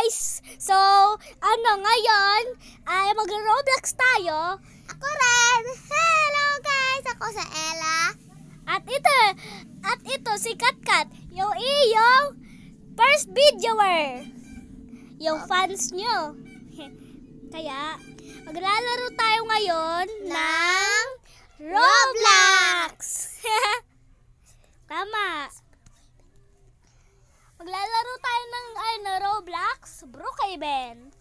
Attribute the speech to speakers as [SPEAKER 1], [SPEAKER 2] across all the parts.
[SPEAKER 1] guys! So, ngayon ay mag-Roblox tayo.
[SPEAKER 2] Ako rin! Hello guys! Ako sa Ella.
[SPEAKER 1] At ito si Katkat, yung iyong first videoer. Yung fans nyo. Kaya, maglalaro tayo ngayon ng Roblox! Tama. Maglalaro tayo ng Roblox Brookhaven.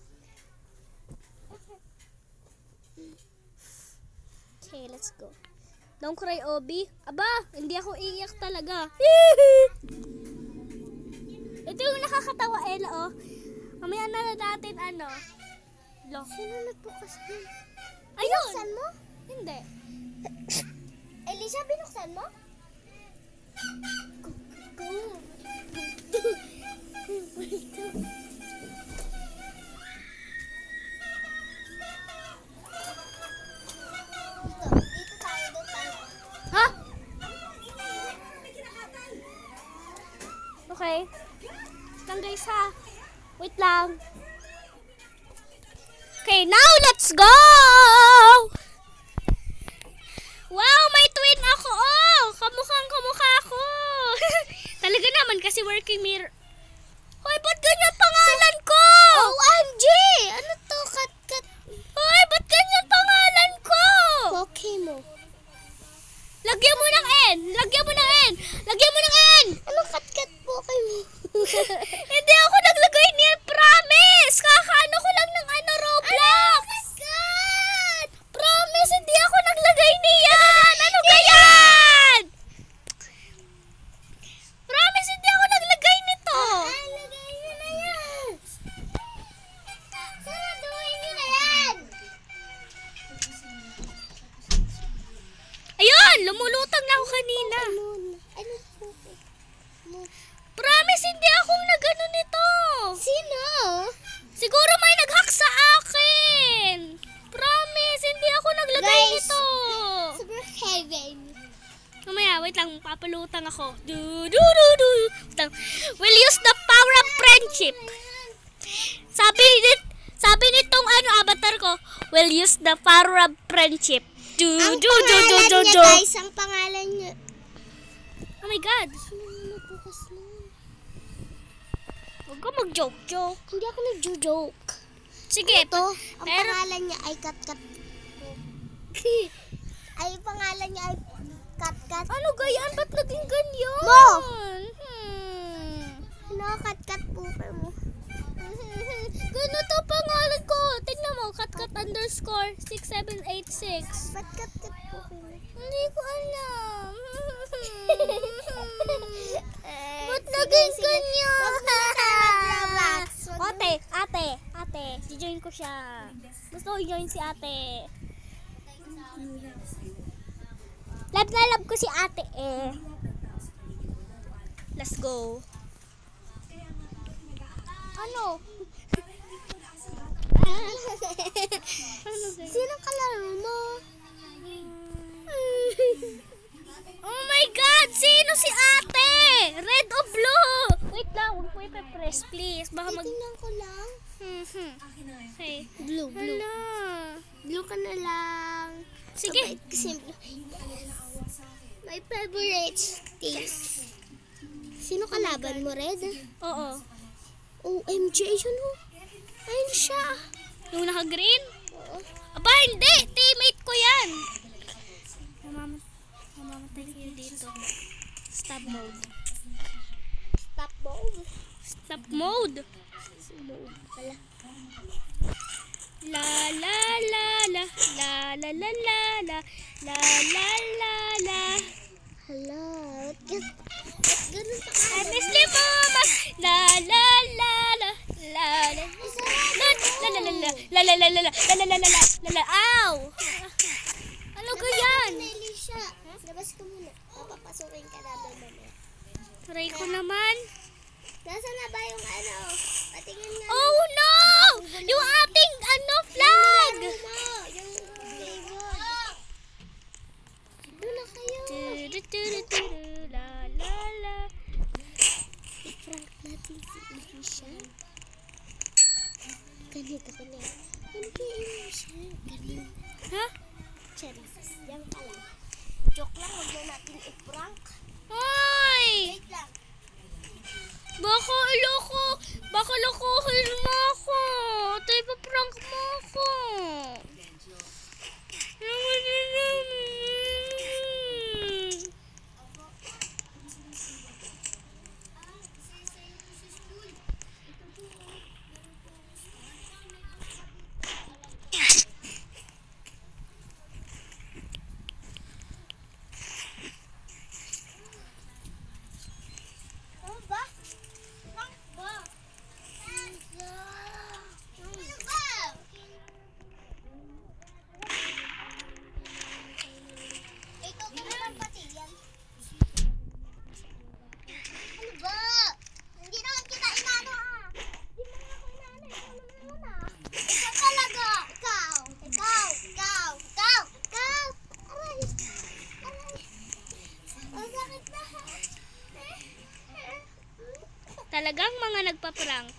[SPEAKER 1] Okay, let's go. Don't cry, Obi. Aba, hindi ako iiyak talaga. Ito yung nakakatawa, Ella, oh. Mamaya na natin,
[SPEAKER 2] Sino nagbukas din?
[SPEAKER 1] Ayun!
[SPEAKER 2] Binuksan mo?
[SPEAKER 1] Hindi.
[SPEAKER 2] Elisha, binuksan mo? Dito tayo, doon tayo.
[SPEAKER 1] Ha? Okay. Lang guys ha. Wait lang. Okay, now let's go! Wow, may twin ako! Oh! Kamukha ako! Talaga naman kasi working mirror. Hoy, ba't ganyan pangalan ko?
[SPEAKER 2] OMG! Ano to? Kat?
[SPEAKER 1] Hoy, ba't ganyan pangalan ko?
[SPEAKER 2] Okay mo.
[SPEAKER 1] Lagyan mo ng N! Lagyan mo ng N! Lagyan mo ng N!
[SPEAKER 2] Anong kat po kay mo?
[SPEAKER 1] Hindi ako naglagay niya, promise! Kakaano ko lang ng Roblox!
[SPEAKER 2] God!
[SPEAKER 1] Promise, hindi ako naglagay niyan! Ano ganyan? Promise, hindi ako naglagay nito!
[SPEAKER 2] Lagay nyo na yan! Saraduhin nyo na yan!
[SPEAKER 1] Ayun! Lumulutang na ako kanina.
[SPEAKER 2] Ano po?
[SPEAKER 1] Promise, hindi akong nagano nito.
[SPEAKER 2] Sino?
[SPEAKER 1] Siguro may nag-hack sa akin. Promise, hindi ako naglagay
[SPEAKER 2] Guys,
[SPEAKER 1] nito.
[SPEAKER 2] Sa Brookhaven.
[SPEAKER 1] Mamaya, wait lang, papalutang ako. We'll use the power of friendship. Sabi nitong avatar ko, we'll use the power of friendship.
[SPEAKER 2] Ang pangalan niya, guys, ang pangalan niya.
[SPEAKER 1] Oh my God.
[SPEAKER 2] Sino nagbukas nun?
[SPEAKER 1] Huwag ka mag-joke.
[SPEAKER 2] Hindi ako nagjo-joke.
[SPEAKER 1] Sige,
[SPEAKER 2] Ito, ang pangalan niya ay Katkat. Ay, pangalan niya ay Katkat.
[SPEAKER 1] Ano gayaan? Ba't naging ganyan?
[SPEAKER 2] Mo! Ano, Katkat po mo?
[SPEAKER 1] Ganito pangalan ko. Tingnan mo, Katkat_6786.
[SPEAKER 2] Ba't Katkat po mo?
[SPEAKER 1] Hindi ko alam. Ba't naging ganyan?
[SPEAKER 2] Huwag na tayo mag-Roblox.
[SPEAKER 1] Ate, i-join ko siya. Gusto ko i-join si ate. Love na love ko si ate eh. Let's go. Ano?
[SPEAKER 2] Sino kalaro mo?
[SPEAKER 1] Oh my God! Sino si ate? Red o blue? Wait lang, huwag mo ipe-press please. Baka
[SPEAKER 2] Tingnan ko lang.
[SPEAKER 1] Okay.
[SPEAKER 2] Blue.
[SPEAKER 1] Hala.
[SPEAKER 2] Blue ka na lang.
[SPEAKER 1] Sige.
[SPEAKER 2] Kasi my favorite things. Sino kalaban mo, Red?
[SPEAKER 1] Oo.
[SPEAKER 2] OMG, ayun o. Ayun siya.
[SPEAKER 1] Yung naka-green?
[SPEAKER 2] Oo.
[SPEAKER 1] Aba, hindi! Teammate ko yan! Mamamatay kayo dito. Stop mode.
[SPEAKER 2] Stop mode.
[SPEAKER 1] Stop mode!
[SPEAKER 2] Mode pala.
[SPEAKER 1] La la la la la la la la la la la la la.
[SPEAKER 2] Hala, ba't ganun pa ka?
[SPEAKER 1] I miss you, mama! La la la la la la la la la la la la la la la la la la la. Ow! Ano ko yan?
[SPEAKER 2] Elisha, labas ka muna. Papapasukin ka namin mamaya.
[SPEAKER 1] Try ko naman.
[SPEAKER 2] Nasaan na ba yung patingin nga.
[SPEAKER 1] Oh no! Yung ating flag!
[SPEAKER 2] Yung flavor. Doon na kayo.
[SPEAKER 1] La la la.
[SPEAKER 2] I-prank natin si Elisha. Ganito ko na. Hindi mo siya. Ganito.
[SPEAKER 1] Ha?
[SPEAKER 2] Charis. Yan ka lang. Joke lang. Huwag na natin i-prank.
[SPEAKER 1] Hoy!
[SPEAKER 2] Wait lang.
[SPEAKER 1] Baka lokohin mo ako. Tay, pa-prank mo ako.
[SPEAKER 2] Ano ba? Prank ba? Ano ba? Ikaw ka naman pati yan. Ano ba? Hindi naman kita inano ah. Hindi mo nga ako inano. Ikaw naman ah. Ikaw talaga. Ikaw. Aray. Ang sakit na.
[SPEAKER 1] Talagang mga nagpa-prank.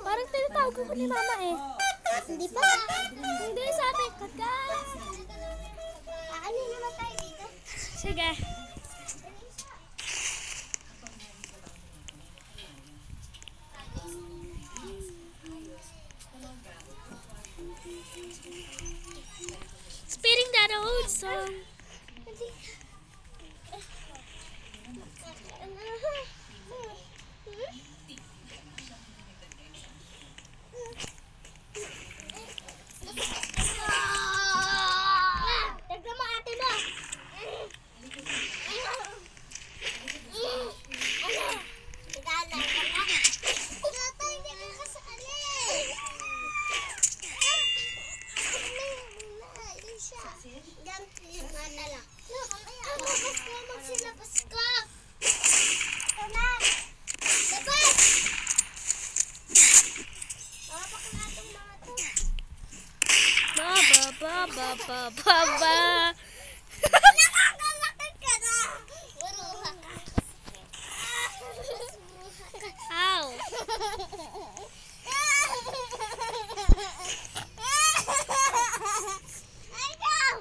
[SPEAKER 1] Parang tinatawag ko ni mama eh.
[SPEAKER 2] Hindi pa.
[SPEAKER 1] Hindi, sabi, kaka.
[SPEAKER 2] Ano naman tayo dito?
[SPEAKER 1] Sige. Spitting that old song. Baba.
[SPEAKER 2] Nakakalakad ka na. Maruha ka.
[SPEAKER 1] Ow.
[SPEAKER 2] Ayaw.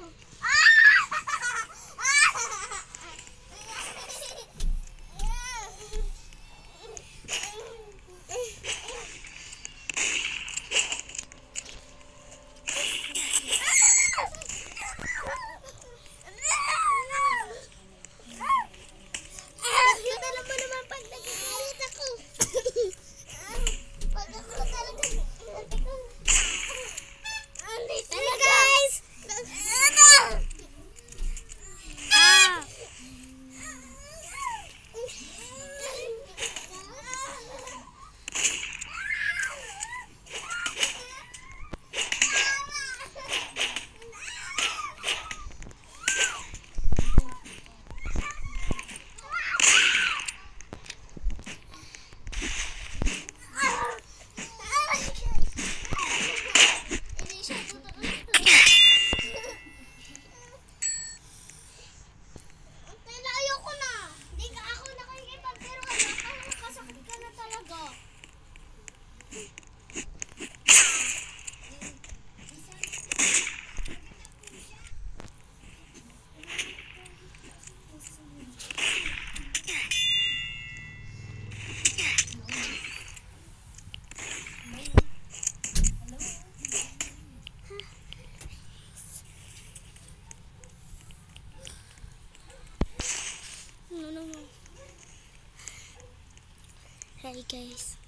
[SPEAKER 1] Hi guys.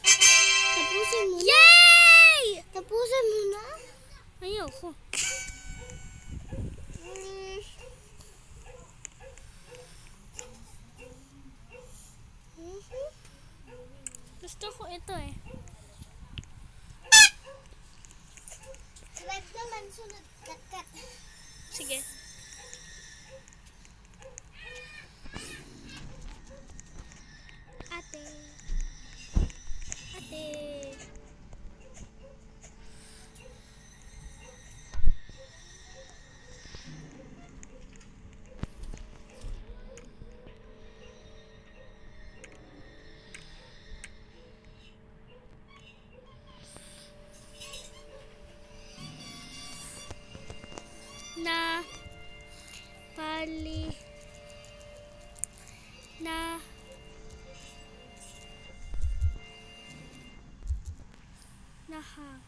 [SPEAKER 2] Tapusin mo na.
[SPEAKER 1] Yay!
[SPEAKER 2] Tapusin mo na.
[SPEAKER 1] Ayoko. Gusto ko ito eh.
[SPEAKER 2] Wag naman sunod. Kat.
[SPEAKER 1] Sige. Ate. Ate. Na pali na nahang